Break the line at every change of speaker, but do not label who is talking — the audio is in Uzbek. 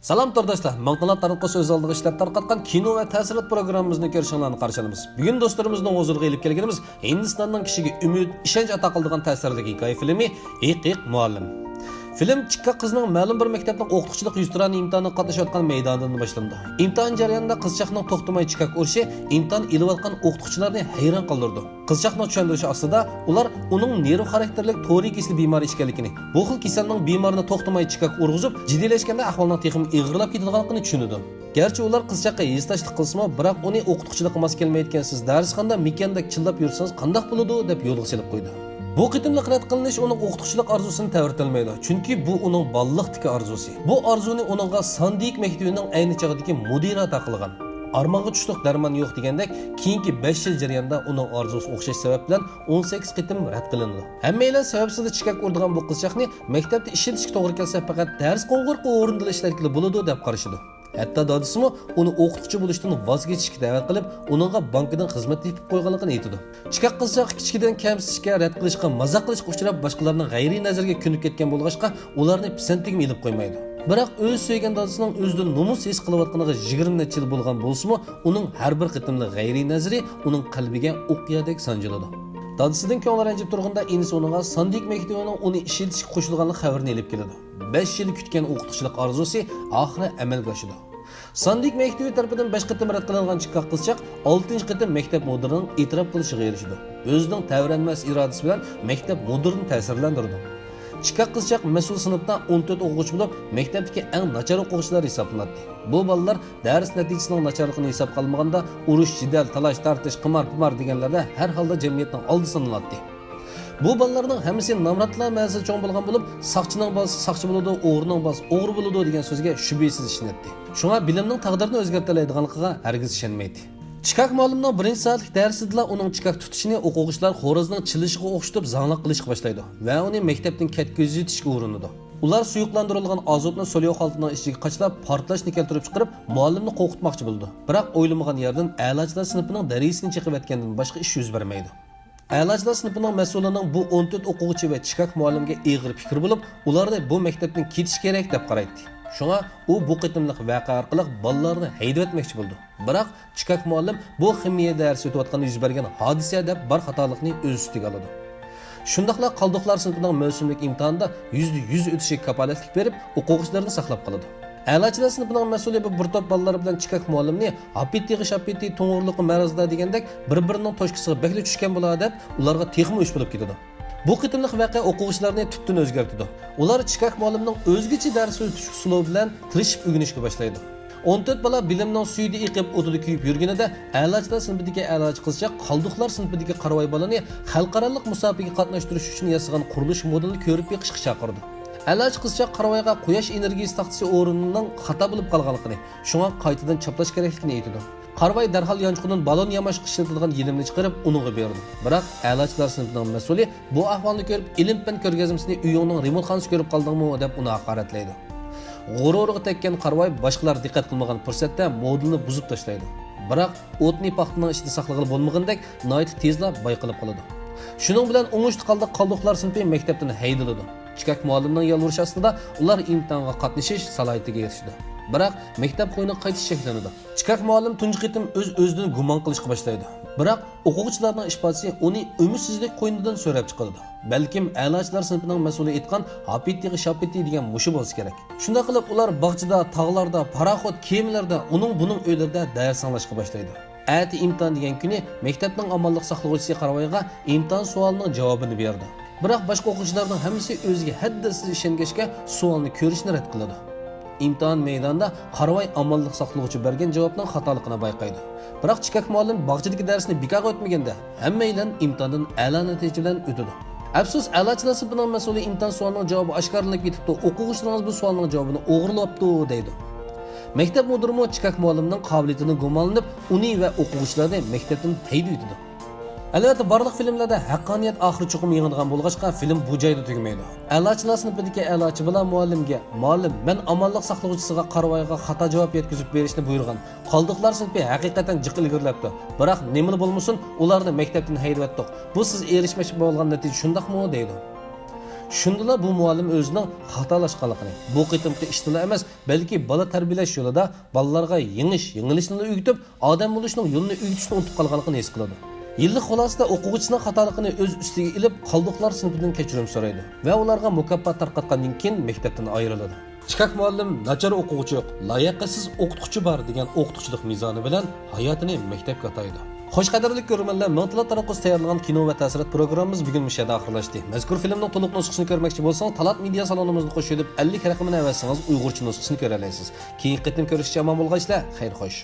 Salam tordoshlar, Maqtalar tariqqa söz aldığı ishlab tarqatgan kino va ta'sirot programmamizni ko'rishinglarni qarshilamiz. Bugun do'stlarimizning huzuriga elib kelganimiz Hindistonning kishiga umid, ishonch ato qiladigan ta'sirli hikoya filmi Hiqiq Muallim. Film chiqqa qizning ma'lum bir maktabning o'qituvchilik yuzturani imtihoniga qatnashayotgan maydonidan boshlandi. Imtihon jarayonida qizchaqning to'xtamay chiqaq urishi imtihon ilayotgan o'qituvchilarni hayron qoldirdi. Qizchaqning tushuntirishi ostida ular uning nerv xarakterlik to'riy kesli bemor ekanligini, bu xil kasalning bemorni to'xtamay chiqaq urg'izib, jiddiylashganda ahvolning texim ig'irlab ketadiganligini tushunadi. Gerçi ular qizchaqqa yeztashlik qilsa-mu, biroq uni o'qituvchilikqa mos kelmayotgansiz, darsxonada mekandek chillab yursangiz qanday bo'ladi deb yo'lga silib qo'ydi. Bu qitimliq rad qilinish uning o'qituvchilik arzusini ta'virtilmaydi. Chunki bu uning balliqdagi arzusi. Bu arzuni uningga Sandik maktabining ayni chog'dagi mudira ato qilgan. Armonga tushliq darmon yo'q degandek, keyingi 5 yil jarayonida uning arzusi o'xshash sabab bilan 18 qitim rad qilindi. Hammaylar sababsiz chiqaq urdigan bu qizchaqni maktabda ishlatishga to'g'ri kelsa faqat dars qo'ng'irqa o'rinda ishlatgili bo'ladi deb qarashidi. Hatta dadisimi uni o'qituvchi bo'lishdan voz kechishga da'vat qilib, uningga bankidan xizmat tepib qo'yganligini aytdi. Chiqaq qizchaq kichkidan kamsitishga, rad qilishga, mazoq qilishga uchrab, boshqalarning g'ayriy nazarga ko'nib ketgan bo'lg'achqa, ularni pisantigim ilib qo'ymaydi. Biroq o'z suygan dadisining o'zidan nomus his qilayotganiga 20 necha yil bo'lgan bo'lsa-mu, uning har bir qitimli g'ayriy nazari uning qalbiga o'qiyadek sanjiladi. Dadisidan ko'ngli ranjib turganda inisi uningga Sandik maktabining uni ishlatishga qo'shilganlik xabarini elib keladi. 5 yil kutgan o'qituvchilik arzusi oxiri amalga oshdi. Sandik maktabi tarafidan 5 qitim rad qilingan chiqqan qizchaq 6-chi qitim maktab mudirining e'tirof qilishiga erishdi. O'zining tavranmas irodasi bilan maktab mudirini ta'sirlantirdi. Chiqqan qizchaq mas'ul sinfda 14 o'quvchi bo'lib, maktabdagi eng nachar o'quvchilar hisoblanadi. Bu bolalar dars natijasining nacharligini hisob qilmaganda urush, jidal, talash, tartish, qimar deganlarda har holda jamiyatning oldi sanaladi. Bu bolalarning hammasi namratlar ma'nosi cho'ng bo'lgan bo'lib, saqchining bolasi saqchi bo'ladi, o'g'rining bolasi o'g'ri bo'ladi degan so'zga shubhasiz ishonadi. Shunga bilimning taqdirini o'zgartiradiganligiga hargiz ishonmaydi. Chiqaq muallimning 1-soatlik darsida uning chiqaq tutishini o'quvchilar xo'rozning chilishiga o'xshatib zangliq qilishga boshlaydi va uni maktabdan ketkazishga urinadi. Ular suyuqlantirilgan azotni so'lyoq holatining ichiga qachlab, portlashni keltirib chiqarib, muallimni qo'rqitmoqchi bo'ldi. Biroq o'ylamagan yerdan a'lochilar sinfining darisini chiqib o'tgandan boshqa ish yuz bermaydi. A'lochilar sinfining mas'ulining bu 14 o'quvchi va chiqaq muallimga eg'ir fikr bo'lib, ularni bu maktabdan ketish kerak deb qaraydi. Shunga u bu qitimliq voqea orqali bolalarni haydab o'tmoqchi bo'ldi. Biroq chiqaq muallim bu ximiya darsi o'tayotganda yuz bergan hodisa deb bir xatolikni o'z ustiga oladi. Shundaqla qaldiqlar sinfining mavsumlik imtihonida %100 o'tishiga kapolatlik berib, o'quvchilarni saqlab qoladi. A'lochilar sinfining mas'uli bu bir top bolalar bilan chiqaq muallimni appetti to'ng'irliqi marazda degandek bir-birining toshqisiga bekli tushgan bo'ladi deb ularga texmi ish bo'lib ketadi. Bu qitimliq voqea o'quvchilarni tubdan o'zgartirdi. Ular chiqaq muallimning o'zgacha dars o'tish uslubi bilan tirishib o'rganishga boshlaydi. 14 bola bilimning suyida eqib o'tida kuyib yurganida a'lochilar sinfidagi a'lochi qizchaq qaldiqlar sinfidagi qaravoy bolani xalqarалық musobaqaga qatnashtirish uchun yasagan qurilish modelini ko'rib beqishga chaqirdi. A'lochi qizchaq qaravoyga quyosh energiyasi taqchisi o'rnining xato bo'lib qolganligini, shunga qaytadan chaplash kerakligini aytdi. Qarvoy darhol yonchiqdan balon yamash qishiladigan yelimni chiqarib uningga berdi. Biroq a'lochilar sinfining mas'uli bu ahvolni ko'rib, ilm-fan ko'rgazmasini uyingning remote xonasi ko'rib qoldingmi deb uni haqoratlaydi. G'ururiga tekkan qarvoy boshqalar diqqat qilmagan fursatda modelni buzib tashlaydi. Biroq o'tni paxtaning ichida saqlag'ili bo'lmagandek, nihoyat tezla bayqilib qoladi. Shuning bilan o'ngishli qaldiqlar sinfi maktabdan haydaladi. Chiqaq muallimning yolvurishi ostida ular imtihonga qatnashish salohiyatiga erishdi. Biroq maktab qo'yini qaytish shaklanadi. Chiqaq muallim tunji qitim o'z-o'zidan gumon qilishga boshlaydi. Biroq o'quvchilarning ifodasi uni umidsizlik qo'ynidan so'rab chiqadi. Balkim a'lochilar sinfining mas'uli aytgan appetti degan mushi bo'lsa kerak. Shunday qilib ular bog'chada, tog'larda, paraxod kemalarda, buning uylarida dars anglashga boshlaydi. Ati imtihon degan kuni maktabning amonlik saqlovchisi qaravoyga imtihon savolining javobini berdi. Biroq boshqa o'quvchilarning hammasi o'ziga haddasiz ishongachga savolni ko'rishni rad qiladi. İmtihan meydanda qaravoy amonlik saqlovchi bergan javobning xatoligini bayqaydi. Biroq chiqaq muallim bog'chadagi darsni bekaga o'tmaganda hammaylar imtihondan a'lo natija bilan o'tadi. Afsus, a'lochilar sinfining mas'uli imtihon savolining javobi oshkorlanib ketibdi. O'quvchilarimiz bu savolning javobini o'g'irlabdi deydi. Maktab mudiri chiqaq muallimning qobiliyatini gumonlanib, uni va o'quvchilarni maktabdan haydaydi. Albatta barliq filmlarda haqqoniyat oxiri chuqum yig'ilgan bo'lg'achqa film bu joyda tugmaydi. A'lochilar sinfidagi a'lochi bilan muallimga, "Muallim, men amonlik saqlovchisiga qaravoyga xato javob yetkazib berishni buyurgan. Qaldiqlar sinfi haqiqatan jiq ilgirlabdi. Biroq nima bo'lmasin, ularni maktabdan haydab o'tdik. Bu siz erishmoqchi bo'lgan natija shundaqmi?" deydi. Shundala bu muallim o'zining xatolashganligini, bu qitimqi ishtila emas, balki bola tarbiyalash yo'lida bolalarga yengilishni o'rgatib, odam bo'lishning yo'lini o'rgatishni unutib qolganligini his qiladi. Yillik xulosada o'quvchisining xatoligini o'z ustiga ilib, qoldiqlar sinfidan kechirim so'raydi va ularga mukofot tarqatgandan keyin maktabdan ayriladi. Chiqaq muallim nachar o'quvchi yo'q, layoqasiz o'qituvchi bor degan o'qituvchilik mezoni bilan hayotini maktabga ataydi. Xo'sh qadrli ko'rmanlar, Mantala Taraqqus tayyorlagan kino va ta'sirot programmamiz bugun mushada oxirlashdi. Mazkur filmning to'liq nusxasini ko'rmoqchi bo'lsangiz, Talat media salonimizni qo'shilib 50 raqamini avasangiz Uyg'urcha nusxasini ko'ra olasiz. Keyingi qitim ko'rishga omon bo'lg'aysizlar. Xayr xo'sh.